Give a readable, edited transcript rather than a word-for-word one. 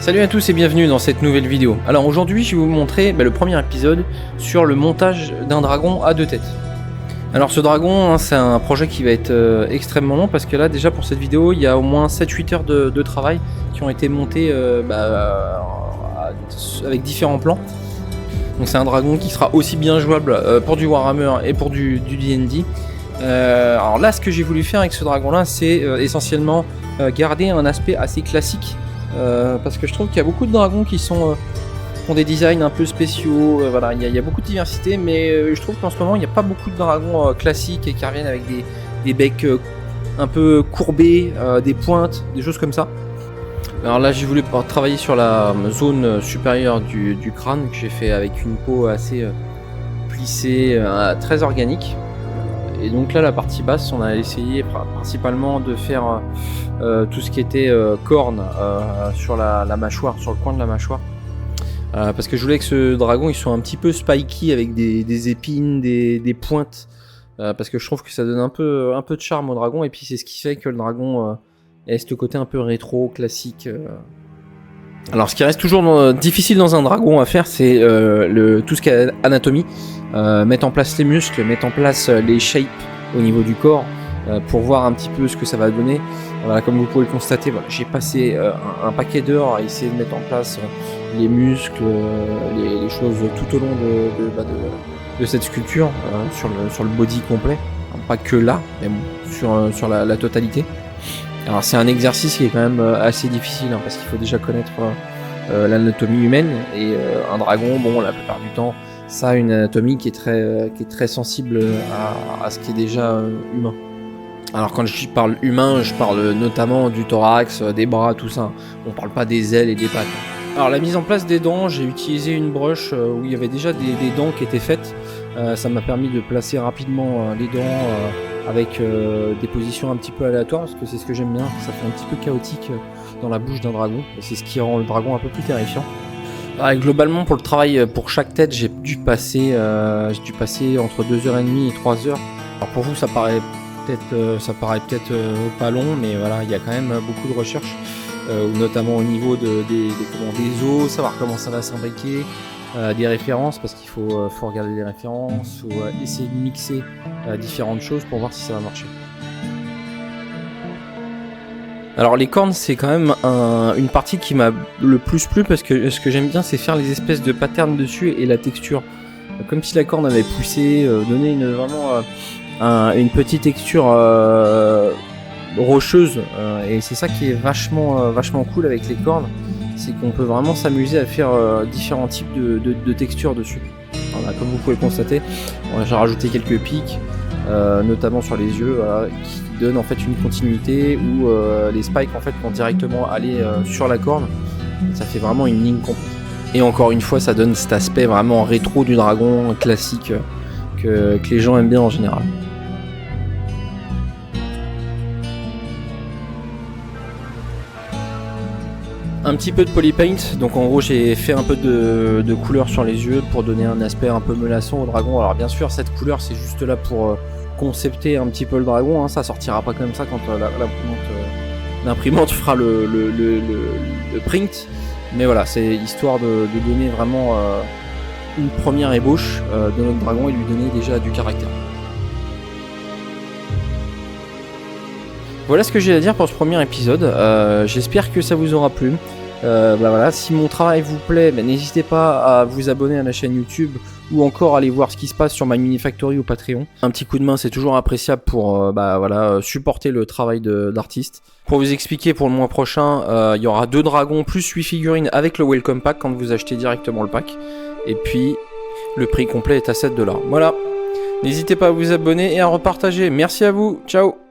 Salut à tous et bienvenue dans cette nouvelle vidéo. Alors aujourd'hui je vais vous montrer le premier épisode sur le montage d'un dragon à deux têtes. Alors ce dragon c'est un projet qui va être extrêmement long parce que là déjà pour cette vidéo il y a au moins 7-8 heures de travail qui ont été montés avec différents plans. Donc c'est un dragon qui sera aussi bien jouable pour du Warhammer et pour du D&D. Alors là ce que j'ai voulu faire avec ce dragon là c'est essentiellement garder un aspect assez classique. Parce que je trouve qu'il y a beaucoup de dragons qui ont des designs un peu spéciaux, voilà, il y a beaucoup de diversité, mais je trouve qu'en ce moment il n'y a pas beaucoup de dragons classiques et qui reviennent avec des becs un peu courbés, des pointes, des choses comme ça. Alors là j'ai voulu travailler sur la zone supérieure du crâne que j'ai fait avec une peau assez plissée, très organique. Et donc là la partie basse on a essayé principalement de faire tout ce qui était cornes sur la mâchoire, sur le coin de la mâchoire, parce que je voulais que ce dragon il soit un petit peu spiky avec des épines, des pointes, parce que je trouve que ça donne un peu de charme au dragon, et puis c'est ce qui fait que le dragon ait ce côté un peu rétro, classique. Alors ce qui reste toujours difficile dans un dragon à faire, c'est tout ce qui est anatomie, mettre en place les muscles, mettre en place les shapes au niveau du corps, pour voir un petit peu ce que ça va donner. Voilà, comme vous pouvez le constater, voilà, j'ai passé un paquet d'heures à essayer de mettre en place les muscles, les choses tout au long de cette sculpture, sur le body complet, pas que là, mais bon, sur la totalité. Alors c'est un exercice qui est quand même assez difficile, parce qu'il faut déjà connaître l'anatomie humaine, et un dragon, bon, la plupart du temps, ça a une anatomie qui est très sensible à ce qui est déjà humain. Alors quand je parle humain, je parle notamment du thorax, des bras, tout ça. On parle pas des ailes et des pattes. Alors la mise en place des dents, j'ai utilisé une broche où il y avait déjà des dents qui étaient faites. Ça m'a permis de placer rapidement les dents avec des positions un petit peu aléatoires, parce que c'est ce que j'aime bien. Ça fait un petit peu chaotique dans la bouche d'un dragon, et c'est ce qui rend le dragon un peu plus terrifiant. Globalement pour le travail, pour chaque tête, j'ai dû passer entre 2h30 et 3h. Alors pour vous ça paraît peut-être pas long, mais voilà, il y a quand même beaucoup de recherches, notamment au niveau des os, savoir comment ça va s'imbriquer, des références, parce qu'il faut regarder les références, ou essayer de mixer différentes choses pour voir si ça va marcher. Alors les cornes c'est quand même une partie qui m'a le plus plu, parce que ce que j'aime bien c'est faire les espèces de patterns dessus et la texture. Comme si la corne avait poussé, donné une petite texture rocheuse, et c'est ça qui est vachement cool avec les cornes, c'est qu'on peut vraiment s'amuser à faire différents types de textures dessus. Voilà, comme vous pouvez le constater, j'ai rajouté quelques pics, notamment sur les yeux, voilà, qui donnent en fait une continuité où les spikes en fait vont directement aller sur la corne. Ça fait vraiment une ligne complète. Et encore une fois, ça donne cet aspect vraiment rétro du dragon classique que les gens aiment bien en général. Un petit peu de polypaint, donc en gros j'ai fait un peu de couleur sur les yeux pour donner un aspect un peu menaçant au dragon. Alors bien sûr cette couleur c'est juste là pour concepter un petit peu le dragon, ça sortira pas comme ça quand l'imprimante fera le print, mais voilà, c'est histoire de donner vraiment une première ébauche de notre dragon et lui donner déjà du caractère. Voilà ce que j'ai à dire pour ce premier épisode, j'espère que ça vous aura plu. Voilà, si mon travail vous plaît, n'hésitez pas à vous abonner à la chaîne YouTube, ou encore aller voir ce qui se passe sur My Mini Factory ou Patreon. Un petit coup de main c'est toujours appréciable pour supporter le travail d'artiste. Pour vous expliquer, pour le mois prochain, il y aura 2 dragons plus 8 figurines avec le Welcome Pack quand vous achetez directement le pack. Et puis le prix complet est à $7. Voilà, n'hésitez pas à vous abonner et à repartager. Merci à vous, ciao.